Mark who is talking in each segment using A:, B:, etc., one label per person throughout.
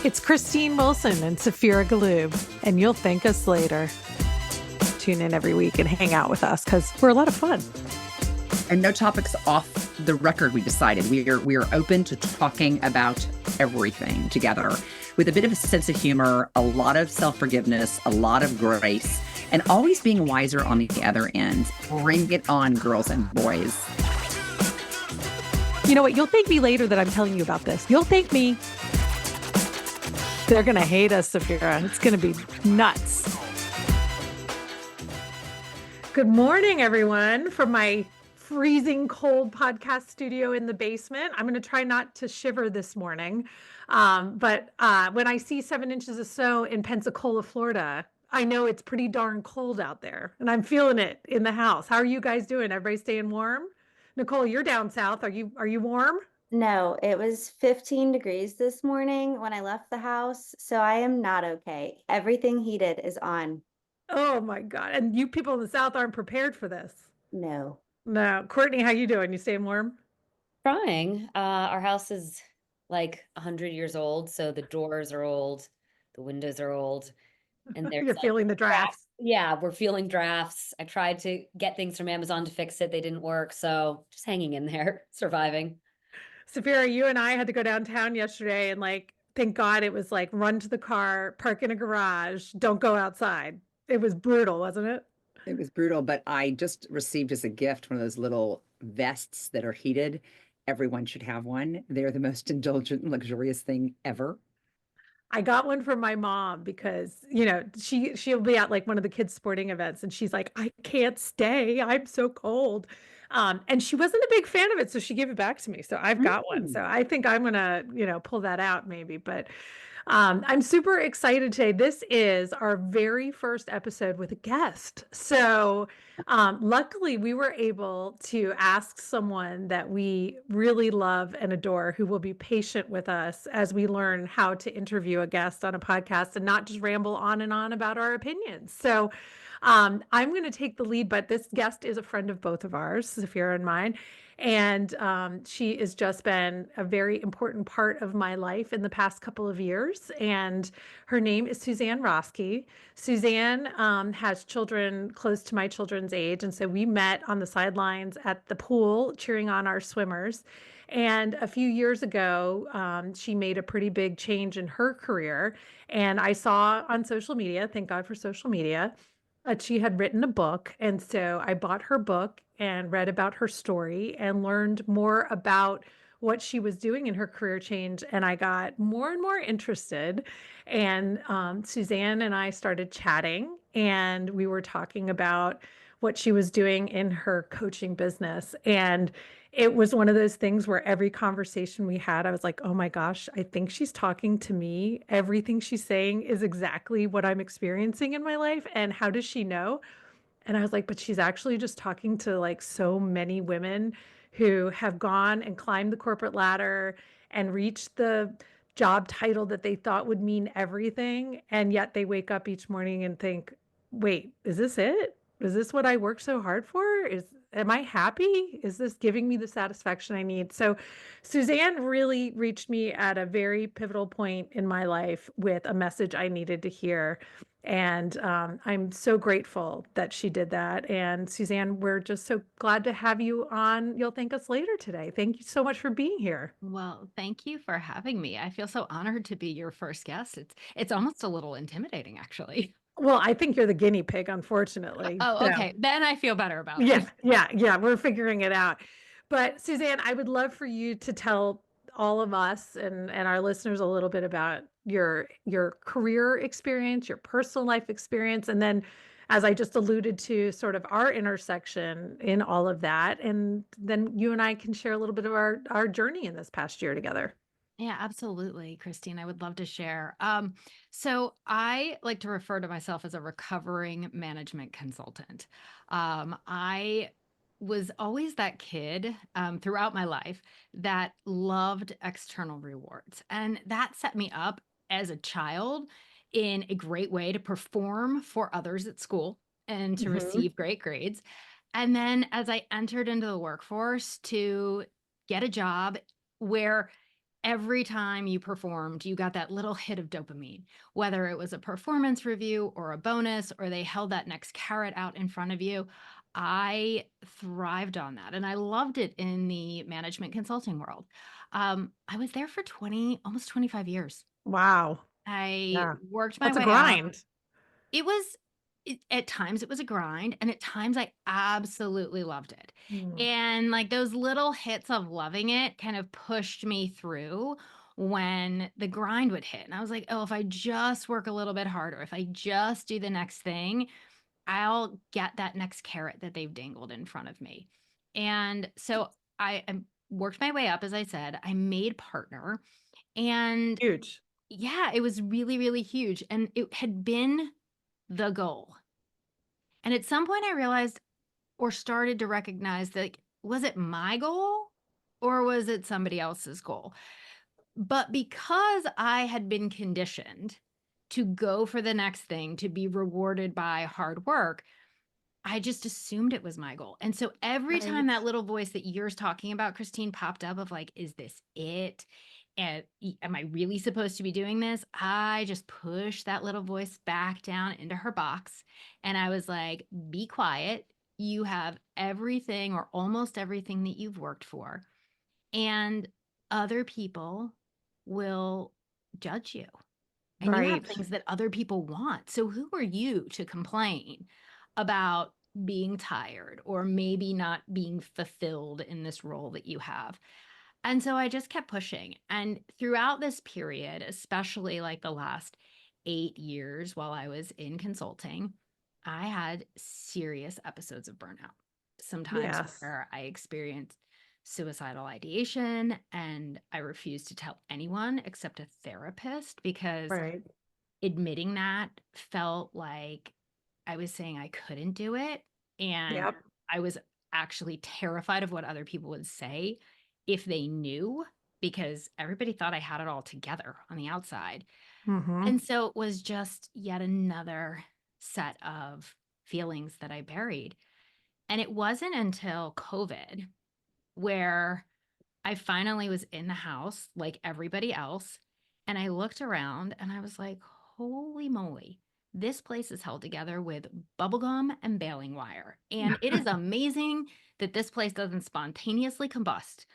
A: It's Christine Wilson and Safira Galoob, and you'll thank us later. Tune in every week and hang out with us because we're a lot of fun.
B: And no topics off the record, we decided. We are open to talking about everything together with a bit of a sense of humor, a lot of self-forgiveness, a lot of grace, and always being wiser on the other end. Bring it on, girls and boys.
A: You know what? You'll thank me later that I'm telling you about this. You'll thank me. They're going to hate us, Safira. It's going to be nuts. Good morning, everyone, from my freezing cold podcast studio in the basement. I'm going to try not to shiver this morning. But when I see 7 inches of snow in Pensacola, Florida, I know it's pretty darn cold out there, and I'm feeling it in the house. How are you guys doing? Everybody staying warm? Nicole, you're down south. Are you warm?
C: No, it was 15 degrees this morning when I left the house, so I am not okay. Everything heated is on.
A: Oh my God. And you people in the South aren't prepared for this.
C: No.
A: No. Courtney, how you doing? You staying warm?
D: Trying. Our house is like 100 years old, so the doors are old, the windows are old, and there's
A: You're feeling the drafts.
D: Yeah, we're feeling drafts. I tried to get things from Amazon to fix it. They didn't work, so just hanging in there, surviving.
A: Safira, you and I had to go downtown yesterday and thank God it was like run to the car, park in a garage, don't go outside. It was brutal, wasn't it?
B: It was brutal, but I just received as a gift one of those little vests that are heated. Everyone should have one. They're the most indulgent and luxurious thing ever.
A: I got one for my mom because, she'll be at like one of the kids' sporting events and she's like, I can't stay. I'm so cold. And she wasn't a big fan of it, so she gave it back to me. So I've got one. So I think I'm gonna, pull that out maybe. But I'm super excited today. This is our very first episode with a guest. So luckily, we were able to ask someone that we really love and adore who will be patient with us as we learn how to interview a guest on a podcast and not just ramble on and on about our opinions. So I'm going to take the lead, but this guest is a friend of both of ours, Safira and mine. And she has just been a very important part of my life in the past couple of years. And her name is Suzanne Roske. Suzanne has children close to my children's age. And so we met on the sidelines at the pool cheering on our swimmers. And a few years ago, she made a pretty big change in her career. And I saw on social media, thank God for social media, that she had written a book. And so I bought her book and read about her story and learned more about what she was doing in her career change. And I got more and more interested. And Suzanne and I started chatting, and we were talking about what she was doing in her coaching business. And it was one of those things where every conversation we had, I was like, oh my gosh, I think she's talking to me. Everything she's saying is exactly what I'm experiencing in my life. And how does she know? And I was like, but she's actually just talking to like so many women who have gone and climbed the corporate ladder and reached the job title that they thought would mean everything. And yet they wake up each morning and think, wait, is this it? Is this what I worked so hard for? Am I happy? Is this giving me the satisfaction I need? So Suzanne really reached me at a very pivotal point in my life with a message I needed to hear. And I'm so grateful that she did that. And Suzanne, we're just so glad to have you on. You'll thank us later today. Thank you so much for being here.
E: Well, thank you for having me. I feel so honored to be your first guest. It's almost a little intimidating, actually.
A: Well, I think you're the guinea pig, unfortunately.
E: Oh, okay. Then I feel better about
A: Yeah,
E: it.
A: yeah. We're figuring it out. But Suzanne, I would love for you to tell all of us and our listeners a little bit about your career experience, your personal life experience, and then, as I just alluded to, sort of our intersection in all of that. And then you and I can share a little bit of our journey in this past year together.
E: Yeah, absolutely, Christine. I would love to share. So I like to refer to myself as a recovering management consultant. I was always that kid throughout my life that loved external rewards. And that set me up as a child in a great way to perform for others at school and to receive great grades. And then as I entered into the workforce to get a job where every time you performed, you got that little hit of dopamine, whether it was a performance review or a bonus, or they held that next carrot out in front of you. I thrived on that and I loved it in the management consulting world. I was there for 20, almost 25 years.
A: Wow.
E: I
A: Yeah.
E: worked my
A: That's a
E: way up.
A: grind.
E: It was at times it was a grind, and at times I absolutely loved it.
A: Mm.
E: And, like, those little hits of loving it kind of pushed me through when the grind would hit, and I was like, "Oh, if I just work a little bit harder, if I just do the next thing, I'll get that next carrot that they've dangled in front of me." And so I worked my way up, as I said. I made partner, and
A: Huge.
E: yeah, it was really, really huge, and it had been the goal. And at some point I realized or started to recognize that, like, was it my goal or was it somebody else's goal? But because I had been conditioned to go for the next thing, to be rewarded by hard work, I just assumed it was my goal. And so every time
A: Right.
E: that little voice that you're talking about, Christine, popped up of like, is this it? And am I really supposed to be doing this? I just pushed that little voice back down into her box. And I was like, be quiet. You have everything or almost everything that you've worked for. And other people will judge you. And you have
A: Right.
E: things that other people want. So who are you to complain about being tired or maybe not being fulfilled in this role that you have? And so I just kept pushing. And throughout this period, especially like the last 8 years while I was in consulting, I had serious episodes of burnout. Sometimes
A: Yes.
E: where I experienced suicidal ideation and I refused to tell anyone except a therapist because
A: Right.
E: admitting that felt like I was saying I couldn't do it, and
A: Yep.
E: I was actually terrified of what other people would say if they knew, because everybody thought I had it all together on the outside.
A: Mhm.
E: And so it was just yet another set of feelings that I buried. And it wasn't until COVID where I finally was in the house like everybody else, and I looked around and I was like, holy moly, this place is held together with bubblegum and baling wire. And it is amazing that this place doesn't spontaneously combust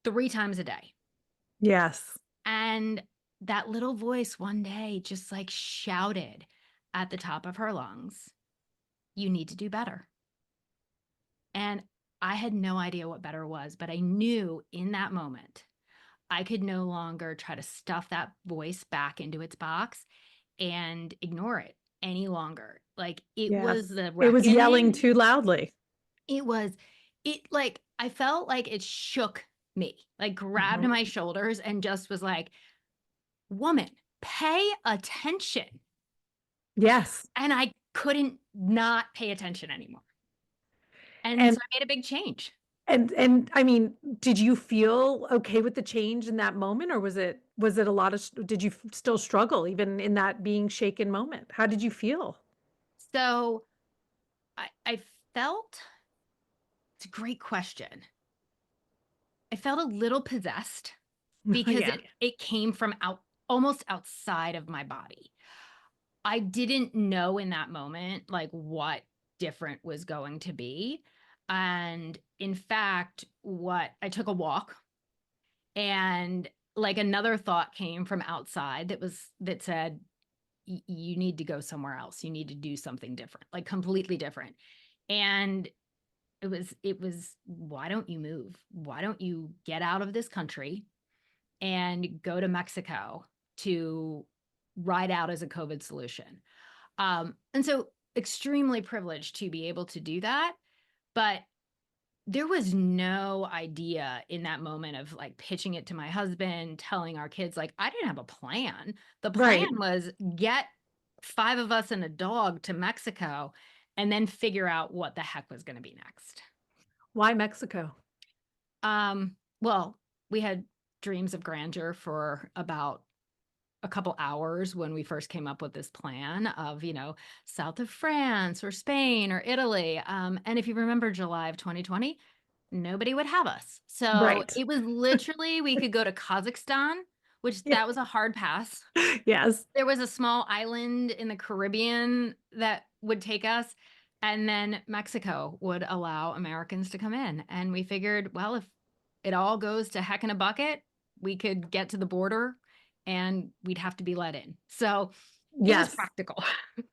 E: 3 times a day.
A: Yes.
E: And that little voice one day just like shouted at the top of her lungs, you need to do better. And I had no idea what better was, but I knew in that moment I could no longer try to stuff that voice back into its box and ignore it any longer. Like it was
A: Yes.
E: the
A: It was yelling
E: reckoning.
A: too loudly.
E: It was, it like, I felt like it shook me, like grabbed
A: Mhm.
E: my shoulders and just was like, woman, pay attention.
A: Yes.
E: And I couldn't not pay attention anymore. And
A: And
E: so I made a big change.
A: and I mean, did you feel okay with the change in that moment, or was it a lot of did you still struggle even in that being shaken moment? How did you feel?
E: So I felt, it's a great question. I felt a little possessed because
A: Yeah.
E: it came from out almost outside of my body. I didn't know in that moment like what different was going to be. And in fact, what I took a walk and like another thought came from outside that said you need to go somewhere else. You need to do something different, like completely different. And it was why don't you move? Why don't you get out of this country and go to Mexico to ride out as a COVID solution? And so extremely privileged to be able to do that. But there was no idea in that moment of like pitching it to my husband, telling our kids, like, I didn't have a plan. The plan
A: Right.
E: was get 5 of us and a dog to Mexico and then figure out what the heck was going to be next.
A: Why Mexico?
E: Well, we had dreams of grandeur for about a couple hours when we first came up with this plan of, south of France or Spain or Italy. And if you remember July of 2020, nobody would have us. So
A: Right.
E: it was literally, we could go to Kazakhstan, which
A: Yeah.
E: that was a hard pass.
A: Yes.
E: There was a small island in the Caribbean that would take us, and then Mexico would allow Americans to come in. And we figured, well, if it all goes to heck in a bucket, we could get to the border and we'd have to be let in. So it was
A: Yes.
E: practical.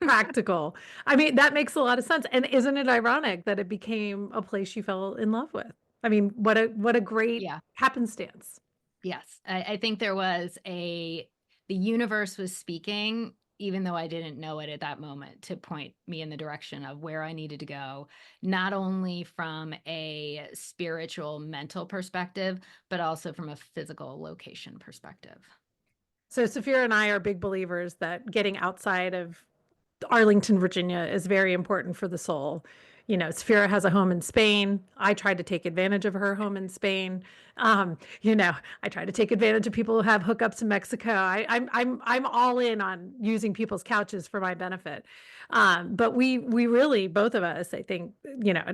A: Practical. I mean, that makes a lot of sense. And isn't it ironic that it became a place you fell in love with? I mean, what a great
E: Yeah.
A: happenstance.
E: Yes. I think the universe was speaking, even though I didn't know it at that moment, to point me in the direction of where I needed to go, not only from a spiritual, mental perspective, but also from a physical location perspective.
A: So Saphira and I are big believers that getting outside of Arlington, Virginia is very important for the soul. You know, Sphera has a home in Spain. I tried to take advantage of her home in Spain. You know, I try to take advantage of people who have hookups in Mexico. I'm all in on using people's couches for my benefit. But we really, both of us, I think, you know,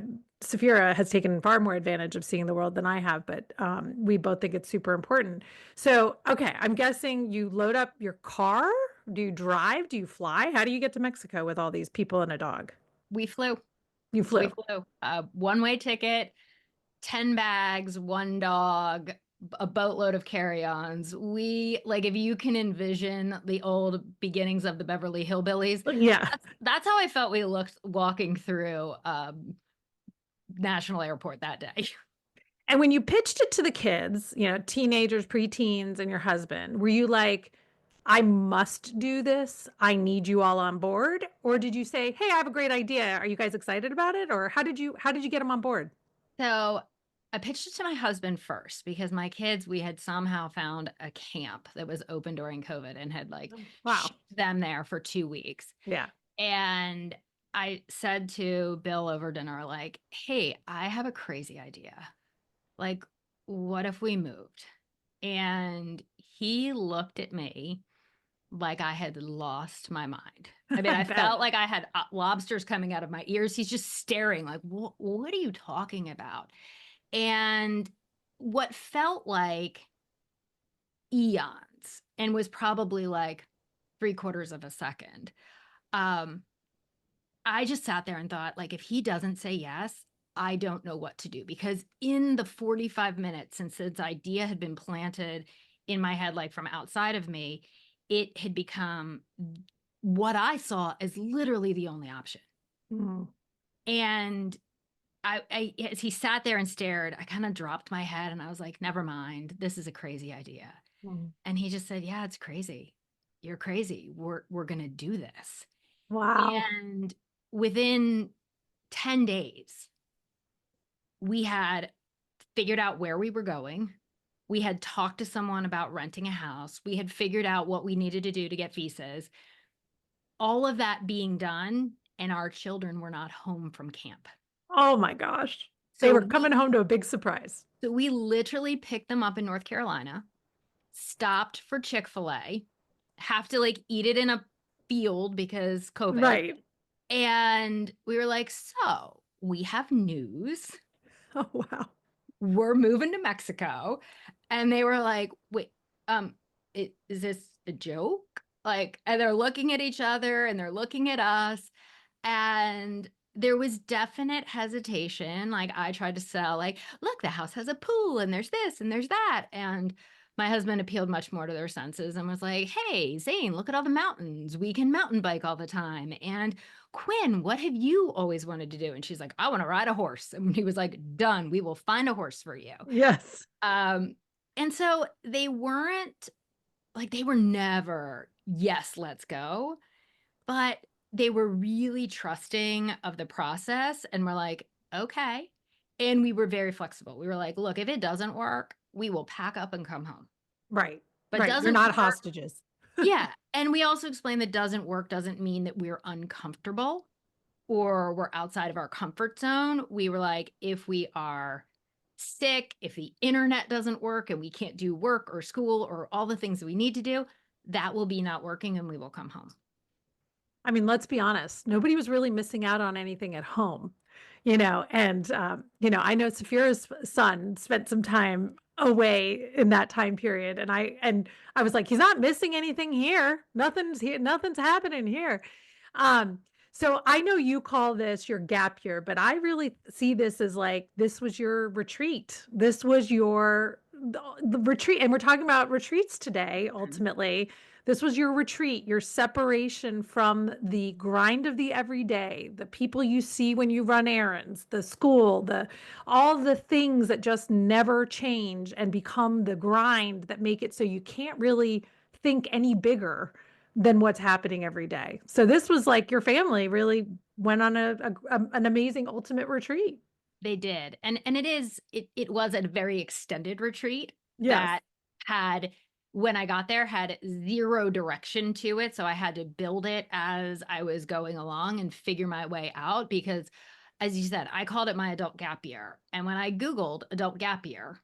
A: Saphira has taken far more advantage of seeing the world than I have, but we both think it's super important. So, okay, I'm guessing you load up your car. Do you drive? Do you fly? How do you get to Mexico with all these people and a dog?
E: We flew.
A: You
E: We
A: flew.
E: flew. One-way ticket, 10 bags, one dog, a boatload of carry-ons. Like, if you can envision the old beginnings of the Beverly Hillbillies,
A: Yeah.
E: that's how I felt we looked walking through National Airport that day.
A: And when you pitched it to the kids, you know, teenagers, preteens, and your husband, were you like, I must do this. I need you all on board? Or did you say, hey, I have a great idea. Are you guys excited about it? Or how did you get them on board?
E: So I pitched it to my husband first because my kids, we had somehow found a camp that was open during COVID and had like
A: Wow.
E: shipped them there for 2 weeks.
A: Yeah.
E: And I said to Bill over dinner, like, hey, I have a crazy idea. Like, what if we moved? And he looked at me like I had lost my mind. I mean,
A: I
E: I
A: bet.
E: felt like I had lobsters coming out of my ears. He's just staring like, what are you talking about? And what felt like eons and was probably like 3/4 of a second. Um, I just sat there and thought, like, if he doesn't say yes, I don't know what to do. Because in the 45 minutes since this idea had been planted in my head, like from outside of me, it had become what I saw as literally the only option.
A: Mhm.
E: And as he sat there and stared, I kind of dropped my head and I was like, never mind, this is a crazy idea.
A: Mhm.
E: And he just said, yeah, it's crazy. You're crazy. We're going to do this.
A: Wow.
E: And within 10 days, we had figured out where we were going. We had talked to someone about renting a house. We had figured out what we needed to do to get visas. All of that being done, and our children were not home from camp.
A: Oh my gosh. They
E: So
A: were
E: we
A: coming home to a big surprise.
E: so we literally picked them up in North Carolina, stopped for Chick-fil-A, have to like eat it in a field because COVID.
A: Right.
E: And we were like, so we have news.
A: Oh, wow.
E: We're moving to Mexico. And they were like, wait, is this a joke? Like, and they're looking at each other and they're looking at us. And there was definite hesitation. Like, I tried to sell, like, look, the house has a pool and there's this and there's that. And my husband appealed much more to their senses and was like, hey, Zane, look at all the mountains. We can mountain bike all the time. And Quinn, what have you always wanted to do? And she's like, I want to ride a horse. And he was like, done. We will find a horse for you.
A: Yes.
E: And so they weren't like, they were never, yes, let's go. But they were really trusting of the process and we're like, okay. And we were very flexible. We were like, look, if it doesn't work, we will pack up and come home.
A: Right.
E: But
A: Right. You're
E: doesn't
A: not
E: work.
A: hostages.
E: Yeah. And we also explained that doesn't work doesn't mean that we're uncomfortable or we're outside of our comfort zone. We were like, if we are sick, if the internet doesn't work and we can't do work or school or all the things that we need to do, that will be not working and we will come home.
A: I mean, let's be honest. Nobody was really missing out on anything at home. and I know Saphira's son spent some time away in that time period, and I was like, he's not missing anything here. Nothing's here, nothing's happening here. Um, so I know you call this your gap year, but I really see this as like this was your retreat. This was the retreat, and we're talking about retreats today, ultimately. This was your retreat, your separation from the grind of the everyday, the people you see when you run errands, the school, all the things that just never change and become the grind that make it so you can't really think any bigger than what's happening every day. So this was like your family really went on an amazing ultimate retreat.
E: They did. And it was a very extended retreat
A: Yes.
E: that had, when I got there, had zero direction to it. So I had to build it as I was going along and figure my way out because, as you said, I called it my adult gap year. And when I Googled adult gap year,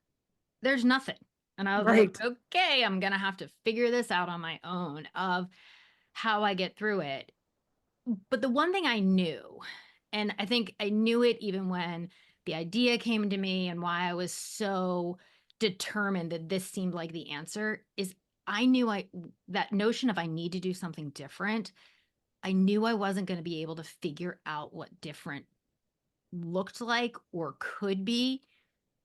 E: there's nothing. And I was
A: Right.
E: like, okay, I'm going to have to figure this out on my own of how I get through it. But the one thing I knew, and I think I knew it even when the idea came to me and why I was so determined that this seemed like the answer, is I knew that notion of I need to do something different. I knew I wasn't going to be able to figure out what different looked like or could be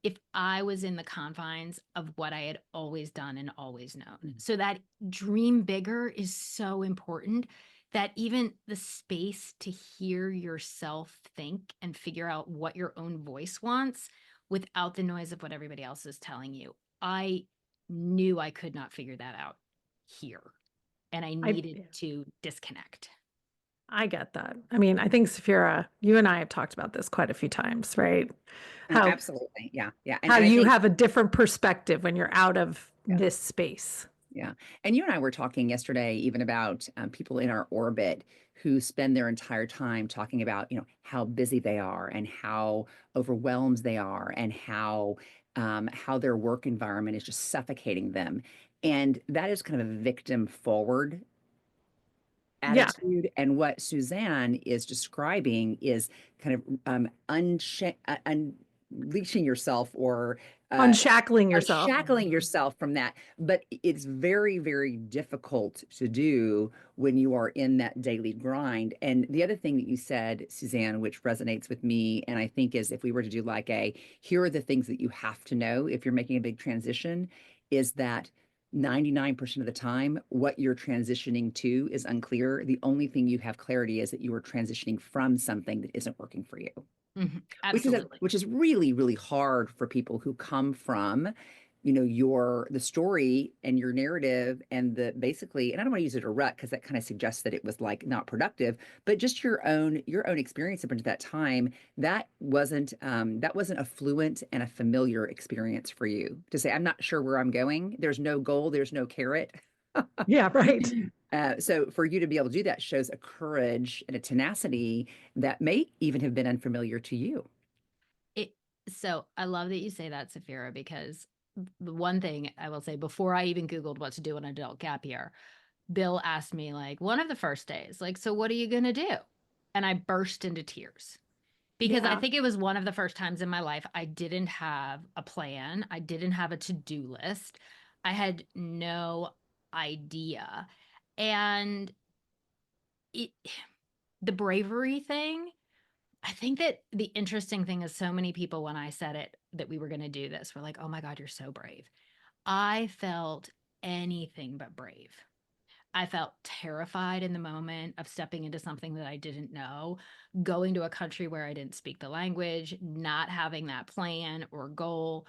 E: if I was in the confines of what I had always done and always known. So that dream bigger is so important, that even the space to hear yourself think and figure out what your own voice wants without the noise of what everybody else is telling you. I knew I could not figure that out here, and I needed to disconnect.
A: I get that. I mean, I think Safira, you and I have talked about this quite a few times, right?
B: Oh, absolutely. Yeah. Yeah.
A: How
B: And I
A: you
B: think,
A: have a different perspective when you're out of
B: yeah.
A: this space.
B: Yeah. And you and I were talking yesterday even about people in our orbit who spend their entire time talking about, how busy they are and how overwhelmed they are and how their work environment is just suffocating them. And that is kind of a victim forward
A: Yeah.
B: attitude. And what Suzanne is describing is kind of unleashing yourself or
A: Unshackling yourself.
B: unshackling yourself from that. But it's very, very difficult to do when you are in that daily grind. And the other thing that you said, Suzanne, which resonates with me, and I think is if we were to do like here are the things that you have to know if you're making a big transition, is that 99% of the time, what you're transitioning to is unclear. The only thing you have clarity is that you are transitioning from something that isn't working for you.
E: Absolutely.
B: Which is really, really hard for people who come from, the story and your narrative and basically, and I don't want to use it a rut because that kind of suggests that it was like not productive, but just your own experience up until that time, that wasn't a fluent and a familiar experience for you to say, I'm not sure where I'm going. There's no goal, there's no carrot.
A: Yeah, right.
B: So for you to be able to do that shows a courage and a tenacity that may even have been unfamiliar to you.
E: So I love that you say that, Safira, because the one thing I will say before I even Googled what to do in an adult gap year, Bill asked me like one of the first days, like, so what are you going to do? And I burst into tears because I think it was one of the first times in my life I didn't have a plan. I didn't have a to-do list. I had no idea. And the bravery thing, I think that the interesting thing is so many people, when I said it, that we were going to do this, were like, oh my God, you're so brave. I felt anything but brave. I felt terrified in the moment of stepping into something that I didn't know, going to a country where I didn't speak the language, not having that plan or goal.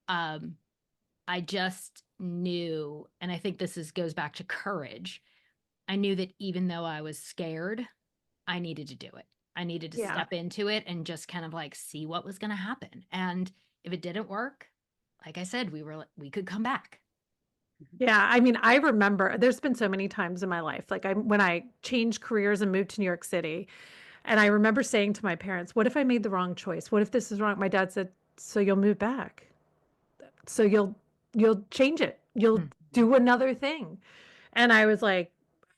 E: I just knew, and I think goes back to courage. I knew that even though I was scared, I needed to do it. I needed to step into it and just kind of like see what was going to happen. And if it didn't work, like I said, we could come back.
A: Yeah, I mean, I remember there's been so many times in my life, like when I changed careers and moved to New York City, and I remember saying to my parents, "What if I made the wrong choice? What if this is wrong?" My dad said, "So you'll move back. So you'll change it. You'll do another thing." And I was like,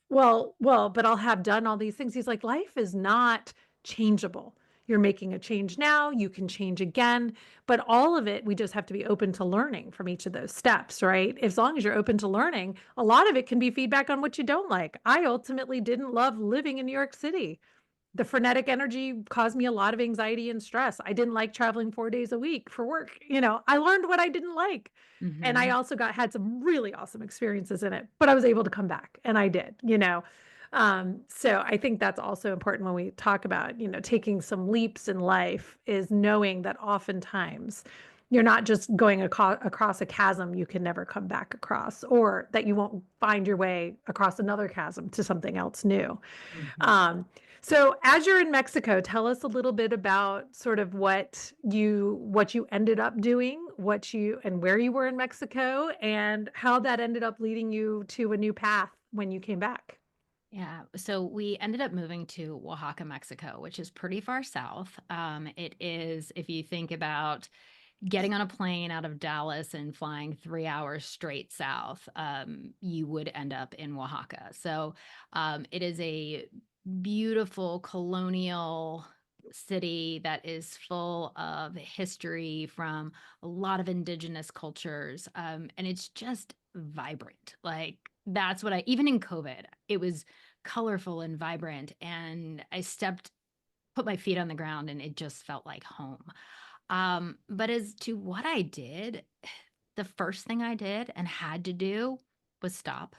A: well, but I'll have done all these things. He's like, life is not changeable. You're making a change now, you can change again, but all of it, we just have to be open to learning from each of those steps, right? As long as you're open to learning, a lot of it can be feedback on what you don't like. I ultimately didn't love living in New York City. The frenetic energy caused me a lot of anxiety and stress. I didn't like traveling 4 days a week for work. I learned what I didn't like. And I
E: Mhm.
A: also had some really awesome experiences in it, but I was able to come back and I did. So I think that's also important when we talk about, taking some leaps in life is knowing that oftentimes you're not just going across a chasm you can never come back across, or that you won't find your way across another chasm to something else new.
E: Mhm.
A: So as you're in Mexico, tell us a little bit about sort of what you ended up doing, what you and where you were in Mexico, and how that ended up leading you to a new path when you came back.
E: Yeah. So we ended up moving to Oaxaca, Mexico, which is pretty far south. It is, if you think about getting on a plane out of Dallas and flying 3 hours straight south, you would end up in Oaxaca. So it is a beautiful colonial city that is full of history from a lot of indigenous cultures. And it's just vibrant. Like that's what even in COVID, it was colorful and vibrant. And put my feet on the ground and it just felt like home. But as to what I did, the first thing I did and had to do was stop.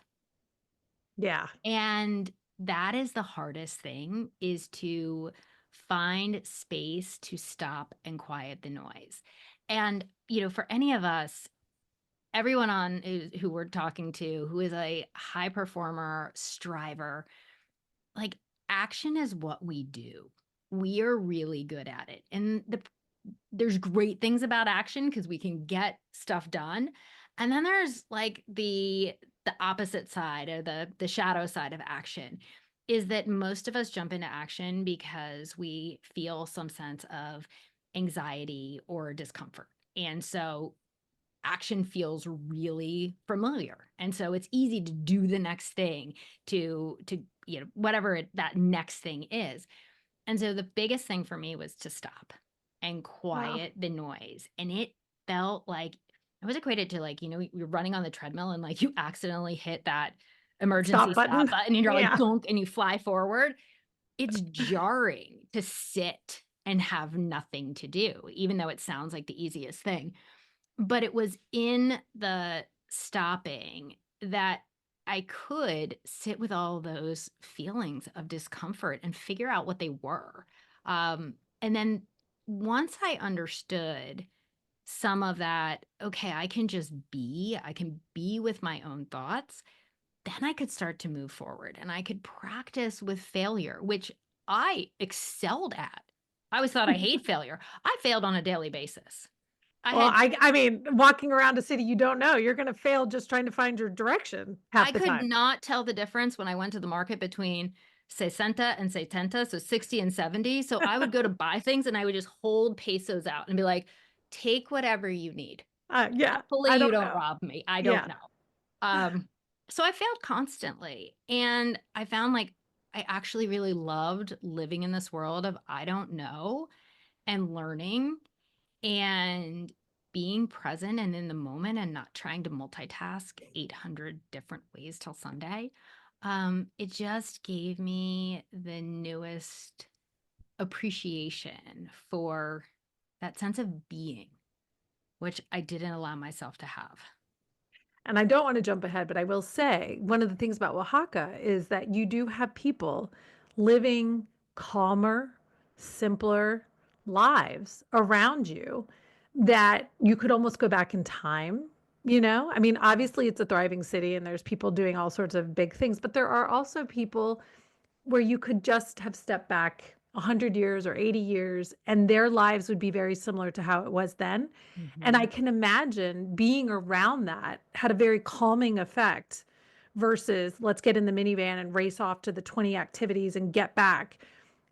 A: Yeah.
E: And that is the hardest thing, is to find space to stop and quiet the noise. And, for any of us, everyone who we're talking to who is a high performer, striver, like action is what we do. We are really good at it. And there's great things about action because we can get stuff done. And then there's like the opposite side, or the shadow side of action, is that most of us jump into action because we feel some sense of anxiety or discomfort. And so action feels really familiar. And so it's easy to do the next thing, to whatever that next thing is. And so the biggest thing for me was to stop and
A: Wow.
E: quiet the noise. And it felt like I was equated to, like, you're running on the treadmill and like you accidentally hit that emergency
A: Stop
E: stop
A: button.
E: button and you're like
A: Yeah.
E: gunk and you fly forward. It's jarring to sit and have nothing to do, even though it sounds like the easiest thing. But it was in the stopping that I could sit with all those feelings of discomfort and figure out what they were. And then once I understood some of that, okay, I can be with my own thoughts, then I could start to move forward and I could practice with failure, which I excelled at. I always thought I hate failure. I failed on a daily basis. I
A: Well,
E: had
A: I mean, walking around a city you don't know, you're gonna fail just trying to find your direction half
E: I
A: the
E: could
A: time.
E: not tell the difference when I went to the market between sesenta and setenta, so 60 and 70. So I would go to buy things and I would just hold pesos out and be like, take whatever you need.
A: Yeah,
E: Hopefully
A: I
E: you
A: don't
E: don't
A: know.
E: rob me. I don't
A: Yeah.
E: know. So I failed constantly. And I found like I actually really loved living in this world of I don't know, and learning and being present and in the moment and not trying to multitask 800 different ways till Sunday. It just gave me the newest appreciation for that sense of being, which I didn't allow myself to have.
A: And I don't want to jump ahead, but I will say one of the things about Oaxaca is that you do have people living calmer, simpler lives around you that you could almost go back in time. I mean, obviously it's a thriving city and there's people doing all sorts of big things, but there are also people where you could just have stepped back 100 years or 80 years and their lives would be very similar to how it was then. And I
E: Mhm.
A: can imagine being around that had a very calming effect versus let's get in the minivan and race off to the 20 activities and get back.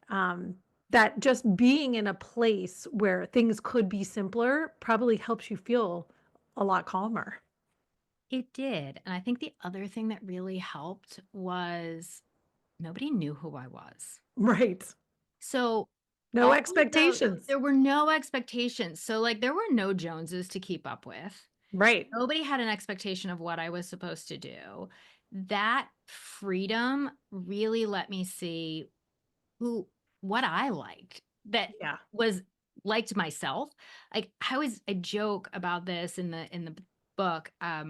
A: Um, that just being in a place where things could be simpler probably helps you feel a lot calmer.
E: It did. And I think the other thing that really helped was nobody knew who I was.
A: Right.
E: So
A: No
E: All of those,
A: expectations.
E: there were no expectations. So like there were no Joneses to keep up with.
A: Right.
E: Nobody had an expectation of what I was supposed to do. That freedom really let me see what I liked that
A: Yeah.
E: was liked myself. Like I joke about this in the book. I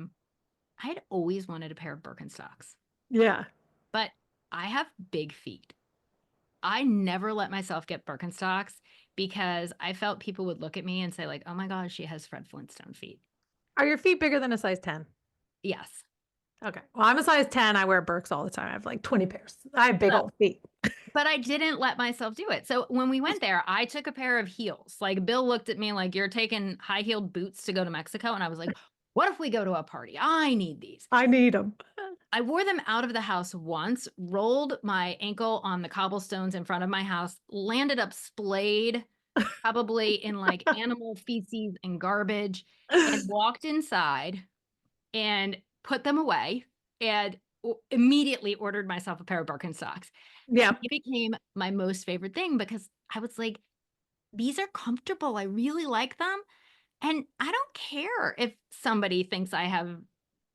E: had always wanted a pair of Birkenstocks,
A: Yeah.
E: but I have big feet. I never let myself get Birkenstocks because I felt people would look at me and say like, "Oh my gosh, she has Fred Flintstone feet."
A: Are your feet bigger than a size 10?
E: Yes.
A: Okay. Well, I'm a size 10. I wear Birks all the time. I have like 20 pairs. I have big
E: Well,
A: old feet.
E: but I didn't let myself do it. So when we went there, I took a pair of heels. Like Bill looked at me like, "You're taking high-heeled boots to go to Mexico?" And I was like, "What if we go to a party? I need these."
A: I need them.
E: I wore them out of the house once, rolled my ankle on the cobblestones in front of my house, landed up splayed, probably in like animal feces and garbage, and walked inside and put them away and immediately ordered myself a pair of Birkenstocks. And
A: Yeah.
E: it became my most favorite thing because I was like, these are comfortable. I really like them. And I don't care if somebody thinks I have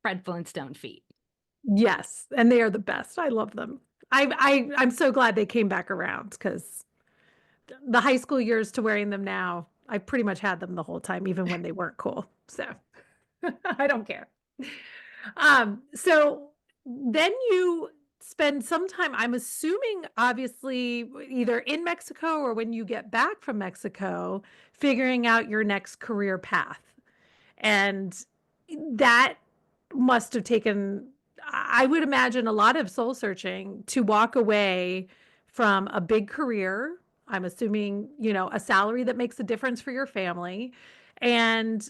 E: Fred Flintstone feet.
A: Yes. And they are the best. I love them. I'm so glad they came back around because the high school years to wearing them now, I pretty much had them the whole time, even when they weren't cool. So I don't care. So then you spend some time, I'm assuming, obviously, either in Mexico or when you get back from Mexico, figuring out your next career path. And that must have taken, I would imagine, a lot of soul searching to walk away from a big career. I'm assuming, a salary that makes a difference for your family and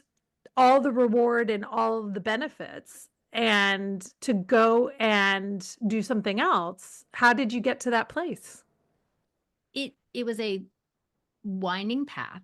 A: all the reward and all of the benefits, and to go and do something else. How did you get to that place?
E: It was a winding path.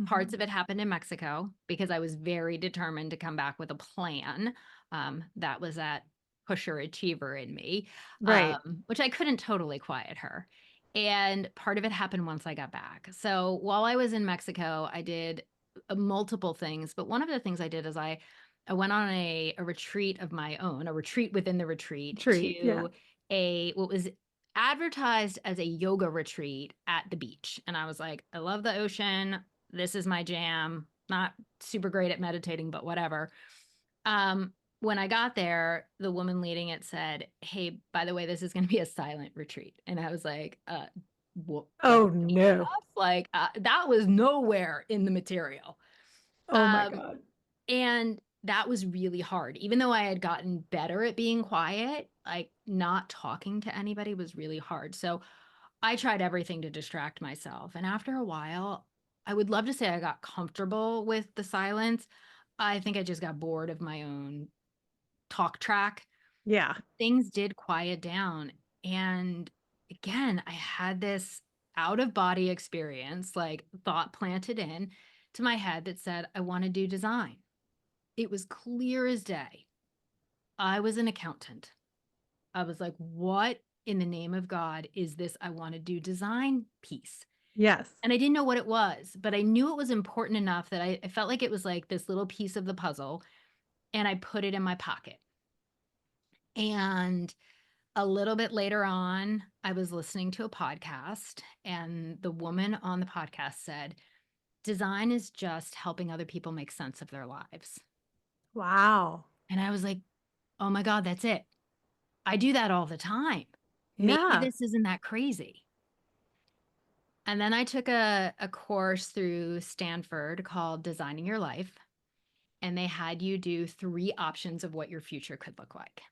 E: Parts
A: Mhm.
E: of it happened in Mexico because I was very determined to come back with a plan. That was that pusher achiever in me,
A: Right.
E: which I couldn't totally quiet her. And part of it happened once I got back. So while I was in Mexico, I did multiple things. But one of the things I did is I went on a retreat of my own, a retreat within the retreat
A: Treat. Yeah.
E: to a what was advertised as a yoga retreat at the beach. And I was like, I love the ocean. This is my jam. Not super great at meditating, but whatever. When I got there, the woman leading it said, "Hey, by the way, this is going to be a silent retreat." And I was like, like
A: Oh no.
E: like that was nowhere in the material.
A: Oh my
E: Um,
A: God.
E: and that was really hard. Even though I had gotten better at being quiet, like not talking to anybody was really hard. So I tried everything to distract myself. And after a while, I would love to say I got comfortable with the silence. I think I just got bored of my own talk track.
A: Yeah.
E: Things did quiet down. And again, I had this out of body experience, like thought planted in to my head that said, I want to do design. It was clear as day. I was an accountant. I was like, what in the name of God is this? I want to do design piece.
A: Yes.
E: And I didn't know what it was, but I knew it was important enough that I felt like it was like this little piece of the puzzle. And I put it in my pocket. And a little bit later on, I was listening to a podcast, and the woman on the podcast said, design is just helping other people make sense of their lives.
A: Wow.
E: And I was like, oh my God, that's it. I do that all the time. Maybe
A: Yeah.
E: this isn't that crazy. And then I took a course through Stanford called Designing Your Life. And they had you do 3 options of what your future could look like.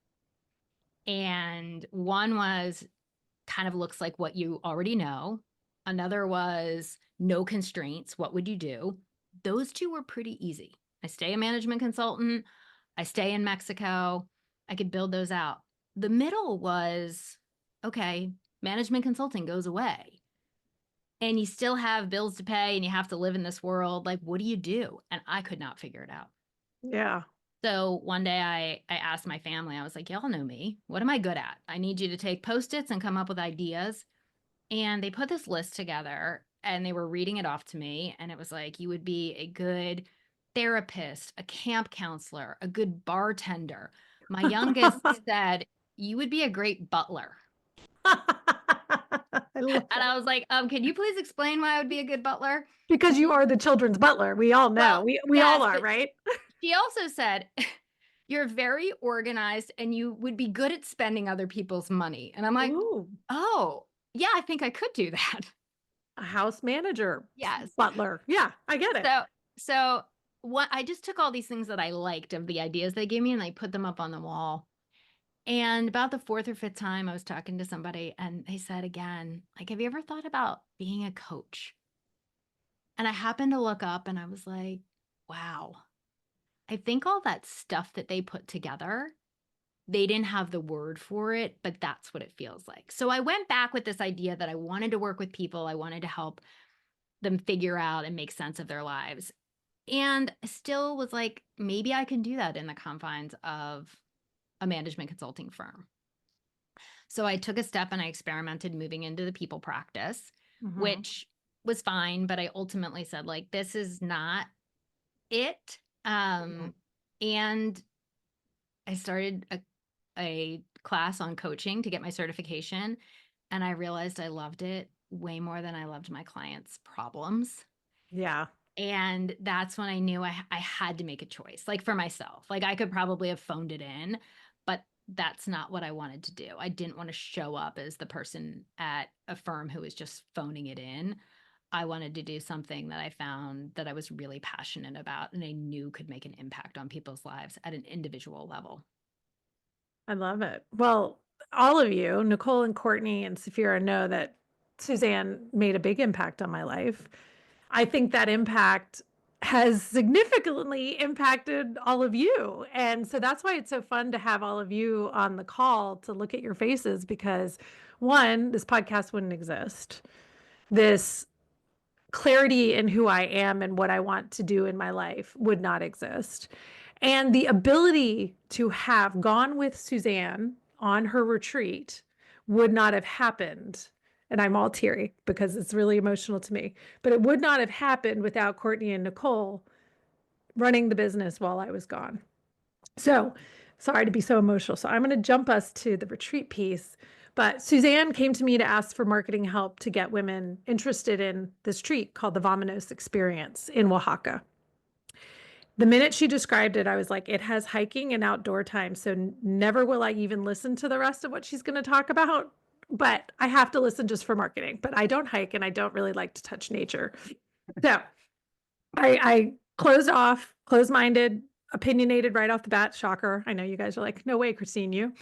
E: And one was kind of looks like what you already know. Another was no constraints. What would you do? Those 2 were pretty easy. I stay a management consultant. I stay in Mexico. I could build those out. The middle was, okay, management consulting goes away and you still have bills to pay and you have to live in this world. Like, what do you do? And I could not figure it out.
A: Yeah.
E: So one day I asked my family, I was like, y'all know me. What am I good at? I need you to take Post-its and come up with ideas. And they put this list together. and they were reading it off to me. And it was like, you would be a good therapist, a camp counselor, a good bartender. My youngest said, you would be a great butler.
A: I love
E: And
A: it.
E: I was like, can you please explain why I would be a good butler?
A: Because you are the children's butler. We all know.
E: Well,
A: We all
E: yes,
A: are,
E: but
A: right?
E: she also said, you're very organized and you would be good at spending other people's money. And I'm like,
A: Ooh,
E: oh, yeah, I think I could do that.
A: a house manager,
E: Yes.
A: butler. Yeah, I get it.
E: So what I just took all these things that I liked of the ideas they gave me and I put them up on the wall. And about the fourth or fifth time I was talking to somebody and they said again, like, have you ever thought about being a coach? And I happened to look up and I was like, wow, I think all that stuff that they put together, they didn't have the word for it, but that's what it feels like. So I went back with this idea that I wanted to work with people. I wanted to help them figure out and make sense of their lives. And still was like, maybe I can do that in the confines of a management consulting firm. So I took a step and I experimented moving into the people practice, which was fine. But I ultimately said, like, this is not it. And I started a class on coaching to get my certification. And I realized I loved it way more than I loved my clients' problems.
A: Yeah.
E: And that's when I knew I had to make a choice, like for myself. Like I could probably have phoned it in, but that's not what I wanted to do. I didn't want to show up as the person at a firm who was just phoning it in. I wanted to do something that I found that I was really passionate about and I knew could make an impact on people's lives at an individual level.
A: I love it. Well, all of you, Nicole and Courtney and Safira, know that Suzanne made a big impact on my life. I think that impact has significantly impacted all of you. And so that's why it's so fun to have all of you on the call to look at your faces because, one, this podcast wouldn't exist. This clarity in who I am and what I want to do in my life would not exist. And the ability to have gone with Suzanne on her retreat would not have happened. And I'm all teary because it's really emotional to me, but it would not have happened without Courtney and Nicole running the business while I was gone. So sorry to be so emotional. So I'm going to jump us to the retreat piece. But Suzanne came to me to ask for marketing help to get women interested in this treat called the Vamanos Experience in Oaxaca. The minute she described it, I was like, it has hiking and outdoor time. So never will I even listen to the rest of what she's going to talk about. But I have to listen just for marketing. But I don't hike and I don't really like to touch nature. So I closed off, closed-minded, opinionated right off the bat. Shocker. I know you guys are like, no way, Christine, you.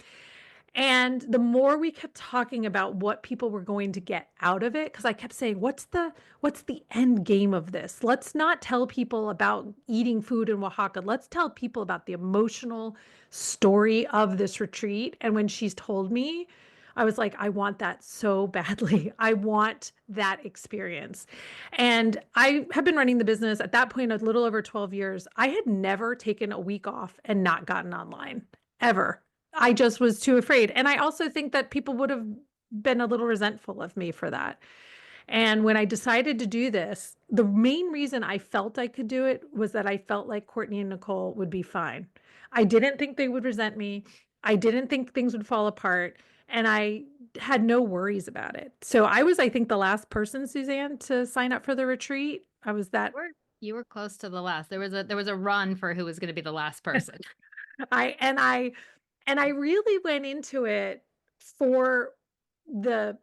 A: And the more we kept talking about what people were going to get out of it, because I kept saying, what's the end game of this? Let's not tell people about eating food in Oaxaca. Let's tell people about the emotional story of this retreat. And when she's told me, I was like, I want that so badly. I want that experience. And I have been running the business at that point a little over 12 years. I had never taken a week off and not gotten online ever. I just was too afraid. And I also think that people would have been a little resentful of me for that. And when I decided to do this, the main reason I felt I could do it was that I felt like Courtney and Nicole would be fine. I didn't think they would resent me. I didn't think things would fall apart. And I had no worries about it. So I was, I think, the last person, Suzanne, to sign up for the retreat. I was that.
E: You were close to the last. There was a run for who was going to be the last person.
A: I really went into it for the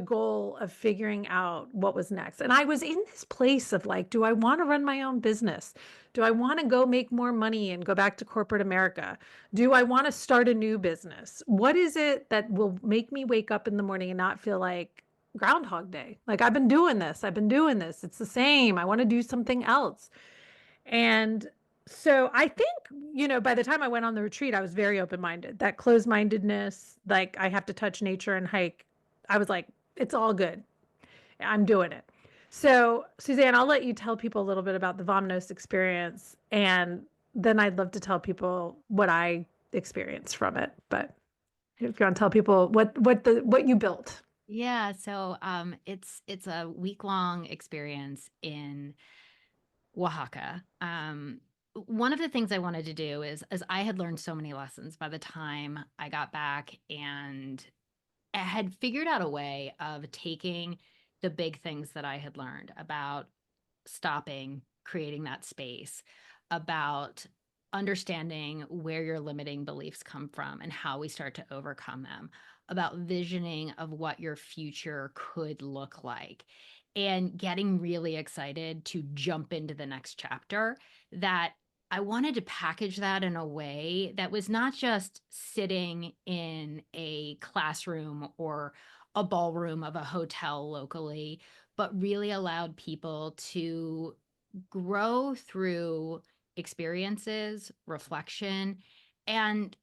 A: goal of figuring out what was next. And I was in this place of like, do I want to run my own business? Do I want to go make more money and go back to corporate America? Do I want to start a new business? What is it that will make me wake up in the morning and not feel like Groundhog Day? Like I've been doing this. It's the same. I want to do something else. And so I think, by the time I went on the retreat, I was very open-minded. That closed-mindedness, like I have to touch nature and hike. I was like, it's all good. I'm doing it. So Suzanne, I'll let you tell people a little bit about the Vomnos experience. And then I'd love to tell people what I experienced from it. But if you want to tell people what you built.
E: Yeah, so it's a week-long experience in Oaxaca. One of the things I wanted to do is, as I had learned so many lessons by the time I got back, and I had figured out a way of taking the big things that I had learned about stopping, creating that space, about understanding where your limiting beliefs come from and how we start to overcome them, about visioning of what your future could look like, and getting really excited to jump into the next chapter. That I wanted to package that in a way that was not just sitting in a classroom or a ballroom of a hotel locally, but really allowed people to grow through experiences, reflection, and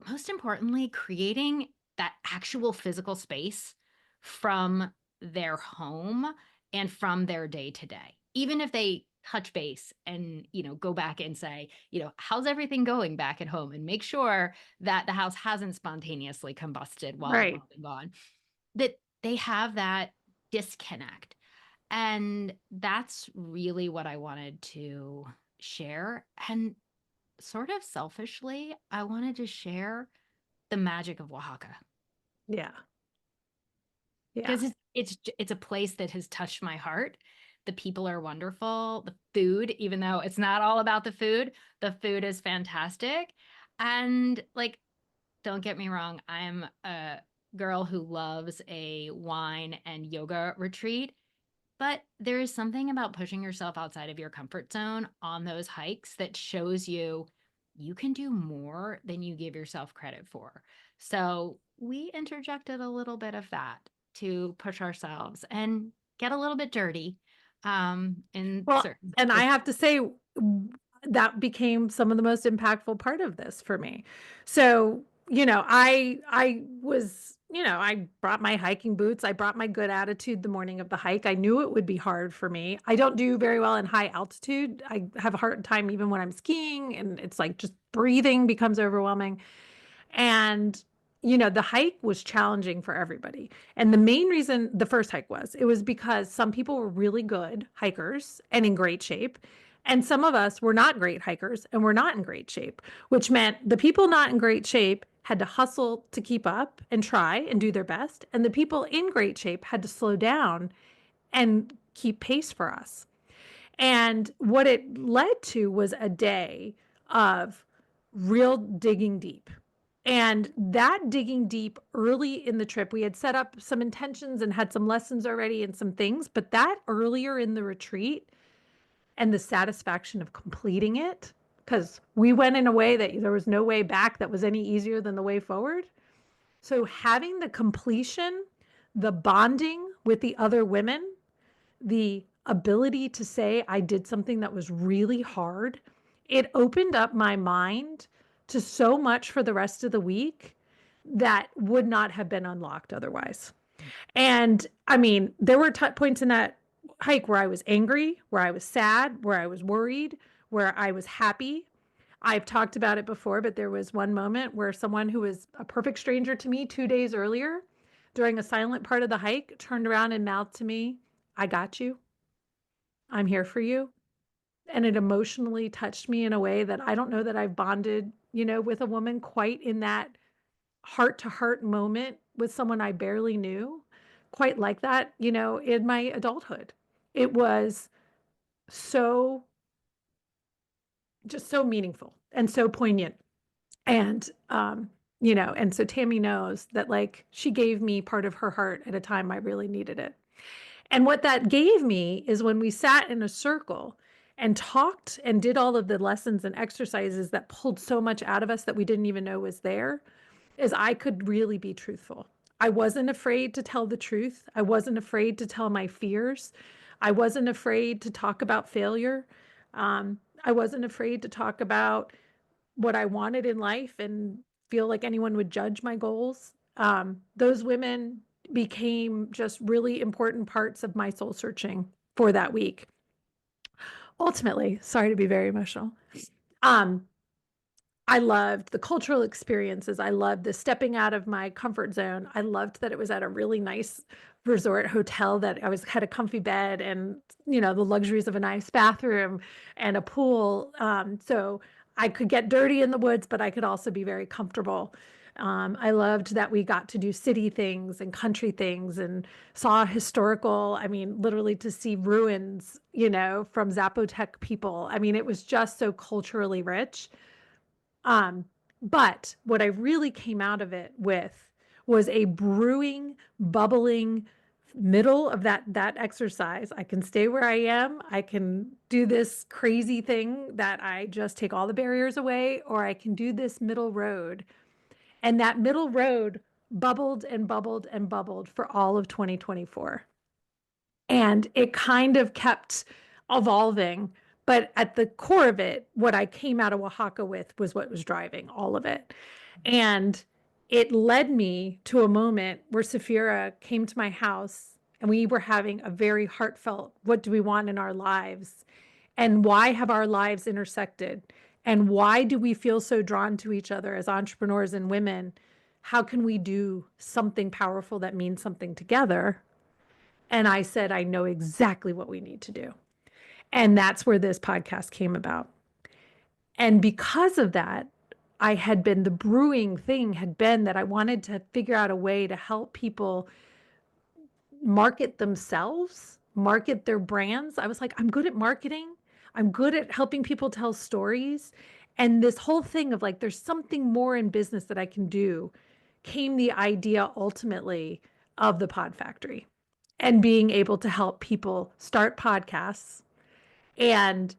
E: most importantly, creating that actual physical space from their home and from their day to day. Even if they touch base and, go back and say, how's everything going back at home, and make sure that the house hasn't spontaneously combusted while
A: Right.
E: you've been gone, that they have that disconnect. And that's really what I wanted to share. And sort of selfishly, I wanted to share the magic of Oaxaca,
A: Yeah. Yeah.
E: because it's a place that has touched my heart. The people are wonderful. The food, even though it's not all about the food is fantastic. And like, don't get me wrong, I'm a girl who loves a wine and yoga retreat. But there is something about pushing yourself outside of your comfort zone on those hikes that shows you can do more than you give yourself credit for. So we interjected a little bit of that to push ourselves and get a little bit dirty in
A: Well,
E: certain
A: and I have to
E: respects.
A: say that became some of the most impactful part of this for me. So, I was, I brought my hiking boots. I brought my good attitude the morning of the hike. I knew it would be hard for me. I don't do very well in high altitude. I have a hard time even when I'm skiing, and it's like just breathing becomes overwhelming. And, the hike was challenging for everybody. And the main reason the first hike was, it was because some people were really good hikers and in great shape. And some of us were not great hikers and were not in great shape, which meant the people not in great shape had to hustle to keep up and try and do their best. And the people in great shape had to slow down and keep pace for us. And what it led to was a day of real digging deep. And that digging deep early in the trip, we had set up some intentions and had some lessons already and some things, but that earlier in the retreat and the satisfaction of completing it, because we went in a way that there was no way back that was any easier than the way forward. So having the completion, the bonding with the other women, the ability to say I did something that was really hard, it opened up my mind to so much for the rest of the week that would not have been unlocked otherwise. And I mean, there were points in that hike where I was angry, where I was sad, where I was worried, where I was happy. I've talked about it before, but there was one moment where someone who was a perfect stranger to me 2 days earlier during a silent part of the hike turned around and mouthed to me, I got you. I'm here for you. And it emotionally touched me in a way that I don't know that I've bonded, with a woman quite in that heart to heart moment with someone I barely knew, quite like that, in my adulthood. It was so, just so meaningful and so poignant. And, and so Tammy knows that like she gave me part of her heart at a time I really needed it. And what that gave me is when we sat in a circle and talked and did all of the lessons and exercises that pulled so much out of us that we didn't even know was there, is I could really be truthful. I wasn't afraid to tell the truth. I wasn't afraid to tell my fears. I wasn't afraid to talk about failure. I wasn't afraid to talk about what I wanted in life and feel like anyone would judge my goals. Those women became just really important parts of my soul searching for that week. Ultimately, sorry to be very emotional. Um, I loved the cultural experiences. I loved the stepping out of my comfort zone. I loved that it was at a really nice resort hotel, that I was had a comfy bed and, the luxuries of a nice bathroom and a pool. So I could get dirty in the woods, but I could also be very comfortable. I loved that we got to do city things and country things and saw historical, I mean, literally to see ruins, from Zapotec people. I mean, it was just so culturally rich. Um, but what I really came out of it with was a brewing, bubbling middle of that exercise. I can stay where I am. I can do this crazy thing that I just take all the barriers away, or I can do this middle road. And that middle road bubbled and bubbled and bubbled for all of 2024. And it kind of kept evolving. But at the core of it, what I came out of Oaxaca with was what was driving all of it. And it led me to a moment where Safira came to my house and we were having a very heartfelt, what do we want in our lives? And why have our lives intersected? And why do we feel so drawn to each other as entrepreneurs and women? How can we do something powerful that means something together? And I said, I know exactly what we need to do. And that's where this podcast came about. And because of that, the brewing thing had been that I wanted to figure out a way to help people market themselves, market their brands. I was like, I'm good at marketing. I'm good at helping people tell stories. And this whole thing of like, there's something more in business that I can do, came the idea ultimately of the Pod Factory and being able to help people start podcasts and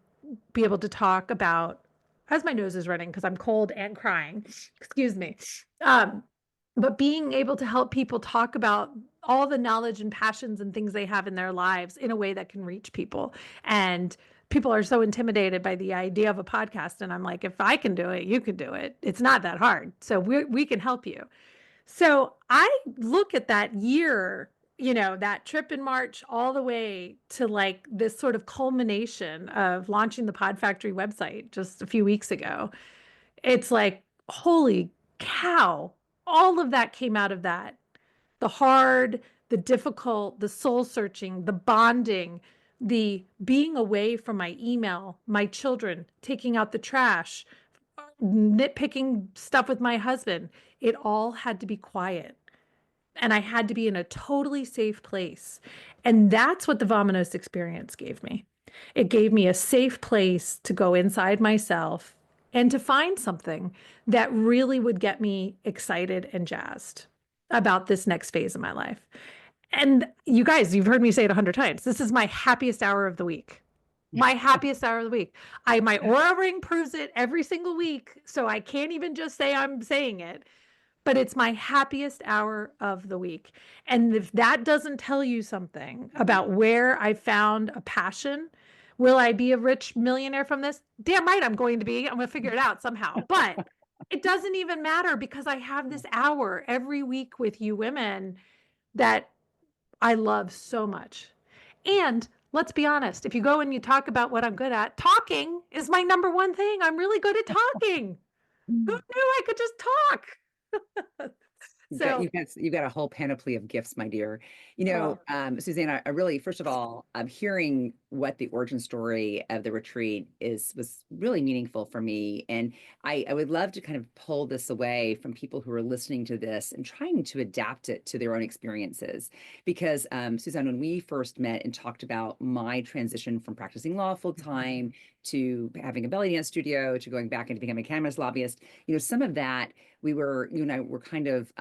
A: be able to talk about, as my nose is running because I'm cold and crying, excuse me. Um, but being able to help people talk about all the knowledge and passions and things they have in their lives in a way that can reach people. And people are so intimidated by the idea of a podcast. And I'm like, if I can do it, you can do it. It's not that hard. So we can help you. So I look at that year, that trip in March all the way to like this sort of culmination of launching the Pod Factory website just a few weeks ago. It's like, holy cow, all of that came out of that. The hard, the difficult, the soul searching, the bonding, the being away from my email, my children, taking out the trash, nitpicking stuff with my husband. It all had to be quiet. And I had to be in a totally safe place. And that's what the Vominos experience gave me. It gave me a safe place to go inside myself and to find something that really would get me excited and jazzed about this next phase of my life. And you guys, you've heard me say it 100 times. This is my happiest hour of the week. My happiest hour of the week. My Aura ring proves it every single week. So I can't even just say I'm saying it, but it's my happiest hour of the week. And if that doesn't tell you something about where I found a passion, will I be a rich millionaire from this? Damn right I'm going to be. I'm going to figure it out somehow. But it doesn't even matter because I have this hour every week with you women that I love so much. And let's be honest, if you go and you talk about what I'm good at, talking is my number one thing. I'm really good at talking. Who knew I could just talk? So
B: You've got a whole panoply of gifts, my dear.
A: oh,
B: Suzanne, I really, first of all, I'm hearing what the origin story of the retreat was really meaningful for me. And I would love to kind of pull this away from people who are listening to this and trying to adapt it to their own experiences. Because Suzanne, when we first met and talked about my transition from practicing law full time to having a belly dance studio to going back into becoming a cannabis lobbyist, some of that you and I were kind of,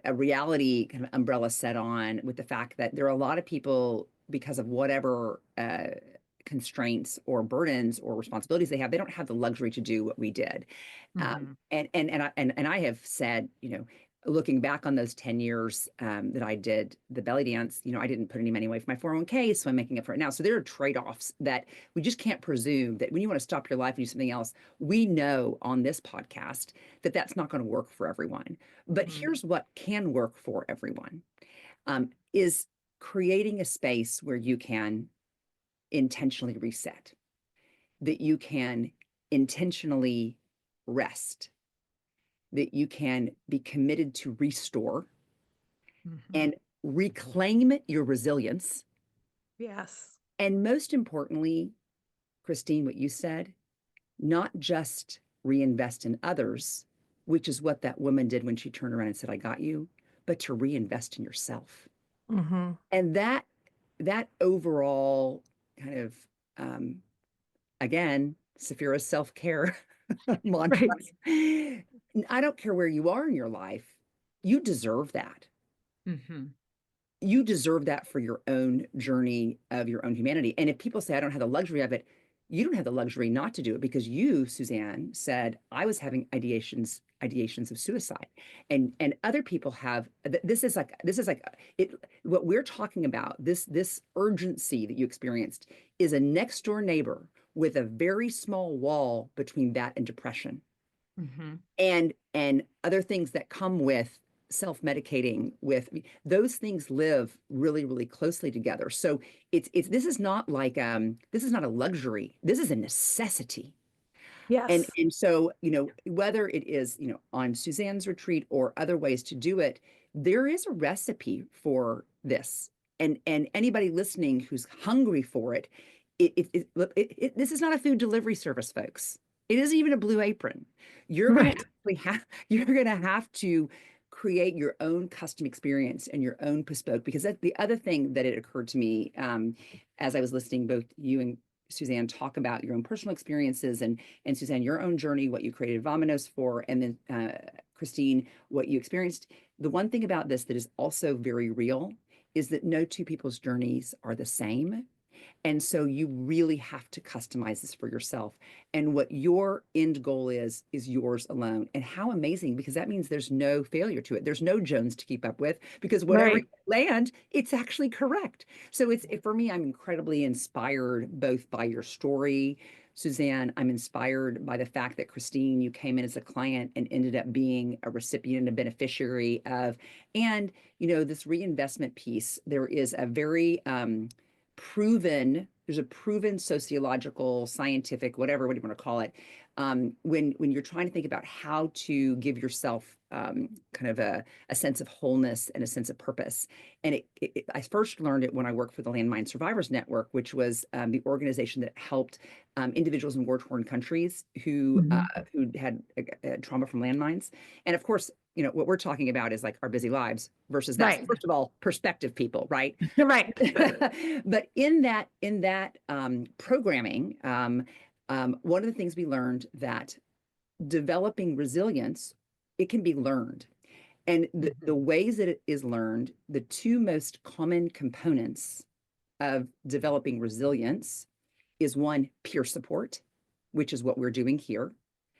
B: a reality kind of umbrella set on with the fact that there are a lot of people, because of whatever constraints or burdens or responsibilities they have, they don't have the luxury to do what we did.
E: Mhm.
B: And I have said, looking back on those 10 years that I did the belly dance, I didn't put any money away for my 401k, so I'm making up for it now. So there are trade-offs that we just can't presume that when you want to stop your life and do something else, we know on this podcast that that's not going to work for everyone. But here's what can work for everyone, is creating a space where you can intentionally reset, that you can intentionally rest, that you can be committed to restore
E: Mhm.
B: and reclaim your resilience.
A: Yes.
B: And most importantly, Christine, what you said, not just reinvest in others, which is what that woman did when she turned around and said, I got you, but to reinvest in yourself.
A: Hmm.
B: And that overall kind of again, Saphira's self-care mantra.
A: Right.
B: I don't care where you are in your life, you deserve that.
E: Mhm.
B: You deserve that for your own journey of your own humanity. And if people say, I don't have the luxury of it, you don't have the luxury not to do it because you, Suzanne, said I was having ideations of suicide. And other people have this is like it what we're talking about, this urgency that you experienced is a next door neighbor with a very small wall between that and depression
E: Mhm.
B: and other things that come with self-medicating with those things live really really closely together. So it's this is not a luxury, this is a necessity. and
A: Yes.
B: and so whether it is on Suzanne's retreat or other ways to do it, there is a recipe for this. And anybody listening who's hungry for it, this is not a food delivery service, folks. It isn't even a Blue Apron. You're gonna
A: Right.
B: actually have you're gonna have to create your own custom experience and your own bespoke, because that's the other thing that it occurred to me as I was listening both you and Suzanne talk about your own personal experiences, and Suzanne, your own journey, what you created Vominos for, and then Christine, what you experienced. The one thing about this that is also very real is that no two people's journeys are the same. And so you really have to customize this for yourself. And what your end goal is yours alone. And how amazing, because that means there's no failure to it. There's no Jones to keep up with, because whatever you
A: Right.
B: land, it's actually correct. So for me, I'm incredibly inspired both by your story, Suzanne. I'm inspired by the fact that Christine, you came in as a client and ended up being a recipient and a beneficiary of, and this reinvestment piece. There is a very there's a proven sociological, scientific, whatever, what do you want to call it, when you're trying to think about how to give yourself kind of a sense of wholeness and a sense of purpose. And I first learned it when I worked for the Landmine Survivors Network, which was the organization that helped individuals in war-torn countries
A: Mhm.
B: who had trauma from landmines. And of course, what we're talking about is like our busy lives versus that.
A: Right.
B: First of all, perspective people, right?
A: Right.
B: But in that programming, one of the things we learned that developing resilience, it can be learned. And the
E: Mhm.
B: ways that it is learned, the two most common components of developing resilience is one, peer support, which is what we're doing here,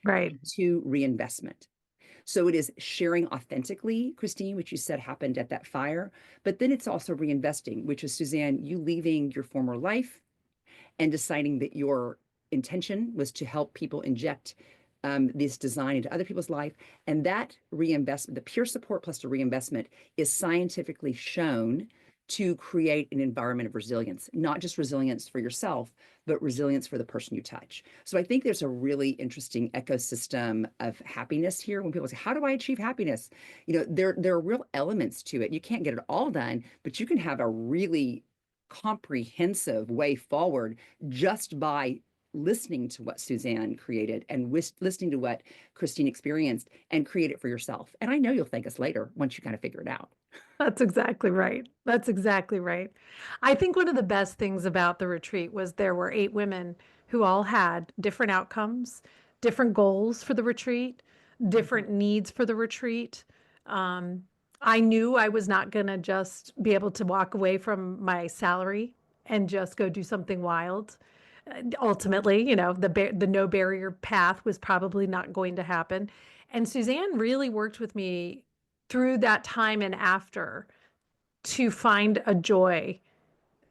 A: Right.
B: and two, reinvestment. So it is sharing authentically, Christine, which you said happened at that fire, but then it's also reinvesting, which is Suzanne, you leaving your former life and deciding that your intention was to help people inject this design into other people's life. And that reinvestment, the peer support plus the reinvestment, is scientifically shown to create an environment of resilience, not just resilience for yourself, but resilience for the person you touch. So I think there's a really interesting ecosystem of happiness here. When people say, how do I achieve happiness? There are real elements to it. You can't get it all done, but you can have a really comprehensive way forward just by listening to what Suzanne created and listening to what Christine experienced and create it for yourself. And I know you'll thank us later once you kind of figure it out.
A: That's exactly right. That's exactly right. I think one of the best things about the retreat was there were 8 women who all had different outcomes, different goals for the retreat,
E: Mhm.
A: different needs for the retreat. Um, I knew I was not going to just be able to walk away from my salary and just go do something wild. Ultimately, the no barrier path was probably not going to happen. And Suzanne really worked with me through that time and after to find a joy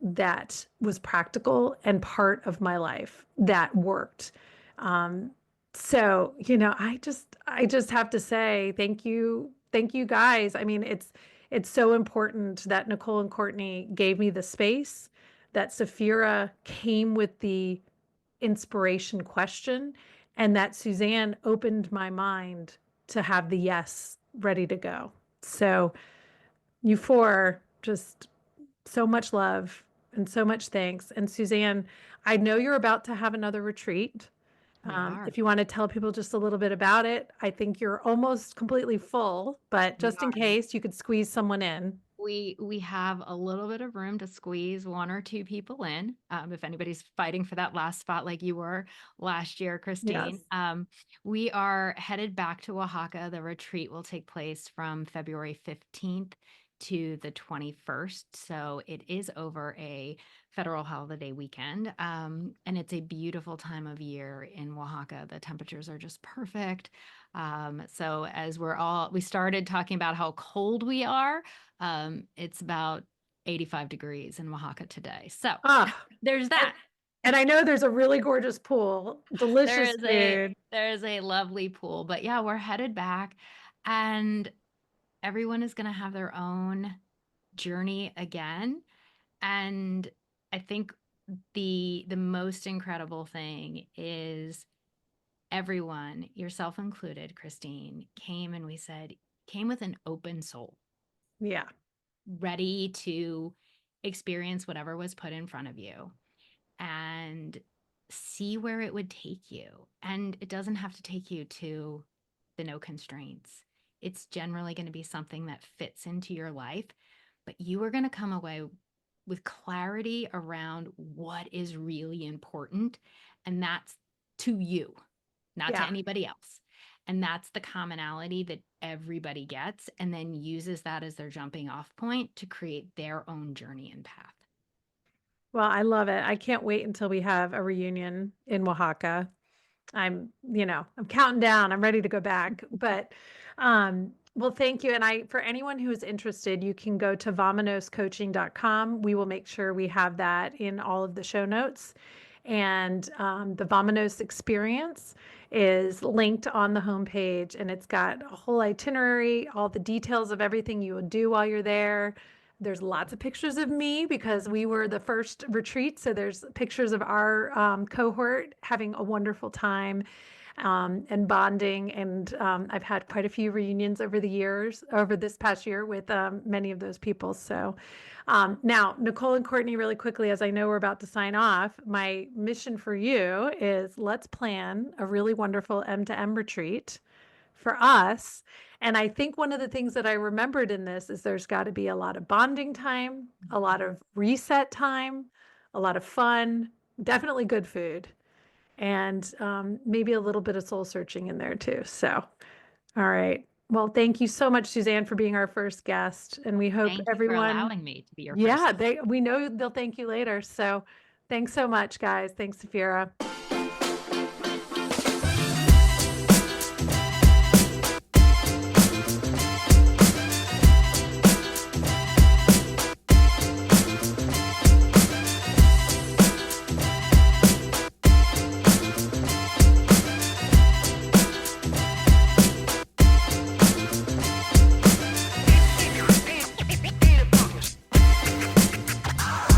A: that was practical and part of my life that worked. Um, so, I just have to say thank you guys. I mean, it's so important that Nicole and Courtney gave me the space, that Safira came with the inspiration question, and that Suzanne opened my mind to have the yes ready to go. So you four, just so much love and so much thanks. And Suzanne, I know you're about to have another retreat.
E: We are.
A: If you want to tell people just a little bit about it, I think you're almost completely full, but
E: We
A: just in
E: are.
A: case you could squeeze someone in.
E: We have a little bit of room to squeeze one or two people in. If anybody's fighting for that last spot like you were last year,
A: Yes.
E: Christine. We are headed back to Oaxaca. The retreat will take place from February 15th to the 21st. So it is over a federal holiday weekend. And it's a beautiful time of year in Oaxaca. The temperatures are just perfect. So as we started talking about how cold we are, it's about 85 degrees in Oaxaca today. So
A: Ah,
E: there's
A: and,
E: that.
A: and I know there's a really gorgeous pool,
E: There
A: delicious
E: is
A: food.
E: a lovely pool, but yeah, we're headed back and everyone is going to have their own journey again. And I think the most incredible thing is everyone, yourself included, Christine, came with an open soul,
A: Yeah.
E: ready to experience whatever was put in front of you and see where it would take you. And it doesn't have to take you to the no constraints. It's generally going to be something that fits into your life, but you are going to come away with clarity around what is really important. And that's to you, not to
A: Yeah.
E: anybody else. And that's the commonality that everybody gets, and then uses that as their jumping off point to create their own journey and path.
A: Well, I love it. I can't wait until we have a reunion in Oaxaca. I'm counting down. I'm ready to go back. But well, thank you. And for anyone who is interested, you can go to vamonoscoaching.com. We will make sure we have that in all of the show notes. And the Vamonos experience is linked on the homepage, and it's got a whole itinerary, all the details of everything you will do while you're there. There's lots of pictures of me because we were the first retreat. So there's pictures of our cohort having a wonderful time and bonding. And I've had quite a few reunions over this past year with many of those people. So now, Nicole and Courtney, really quickly, as I know we're about to sign off, my mission for you is let's plan a really wonderful M2M retreat for us. And I think one of the things that I remembered in this is there's got to be a lot of bonding time, a lot of reset time, a lot of fun, definitely good food, and maybe a little bit of soul searching in there too. So, all right. Well, thank you so much, Suzanne, for being our first guest. And we hope
E: Thank you for
A: everyone,
E: allowing me to be your first
A: yeah,
E: guest.
A: we know they'll thank you later. So thanks so much, guys. Thanks, Safira.